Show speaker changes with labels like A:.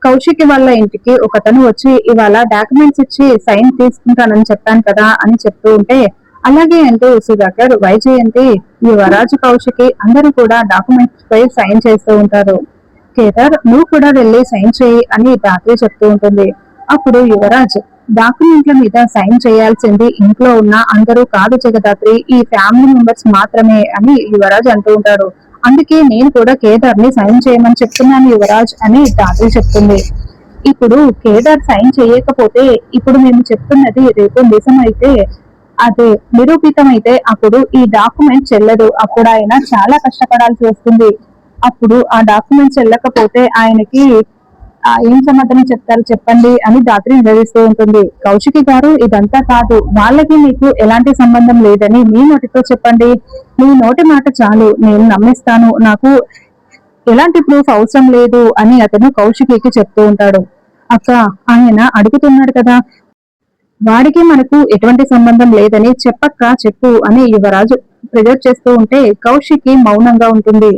A: కౌశికి వాళ్ళ ఇంటికి ఒకతను వచ్చి ఇవాళ డాక్యుమెంట్స్ ఇచ్చి సైన్ తీసుకుంటానని చెప్పాను కదా అని చెప్తూ ఉంటే, అలాగే అంటూ సుధాకర్, వైజయంతి, యువరాజు, కౌశికి అందరూ కూడా డాక్యుమెంట్స్ పై సైన్ చేస్తూ ఉంటారు. కేదార్, నువ్వు కూడా వెళ్ళి సైన్ చేయి అని ధాత్రి చెప్తూ ఉంటుంది. అప్పుడు యువరాజ్, డాక్యుమెంట్ల మీద సైన్ చేయాల్సింది ఇంట్లో ఉన్న అందరూ కాదు జగదాత్రి, ఈ ఫ్యామిలీ మెంబర్స్ మాత్రమే అని యువరాజ్ అంటూ ఉంటాడు. అందుకే నేను కూడా కేదార్ ని సైన్ చేయమని చెప్తున్నాను యువరాజ్ అని ధాత్రి చెప్తుంది. ఇప్పుడు కేదార్ సైన్ చేయకపోతే ఇప్పుడు మేము చెప్తున్నది రేపు నిజమైతే, అదే నిరూపితమైతే అప్పుడు ఈ డాక్యుమెంట్ చెల్లదు. అప్పుడు ఆయన చాలా కష్టపడాల్సి వస్తుంది. అప్పుడు ఆ డాక్యుమెంట్స్ చెల్లకపోతే ఆయనకి ఏం సమాధానం చెప్తారు చెప్పండి అని ధాత్రి నిలదీస్తూ ఉంటుంది. కౌశికి గారు, ఇదంతా కాదు, వాళ్ళకి మీకు ఎలాంటి సంబంధం లేదని మీ నోటితో చెప్పండి. మీ నోటి మాట చాలు, నేను నమ్మిస్తాను, నాకు ఎలాంటి ప్రూఫ్ అవసరం లేదు అని అతను కౌశికి చెప్తూ ఉంటాడు. అక్క, ఆయన అడుగుతున్నాడు కదా, వాడికి మనకు ఎటువంటి సంబంధం లేదని చెప్పక్క, చెప్పు అని యువరాజు ప్రెజర్ చేస్తూ ఉంటే కౌశికి మౌనంగా ఉంటుంది.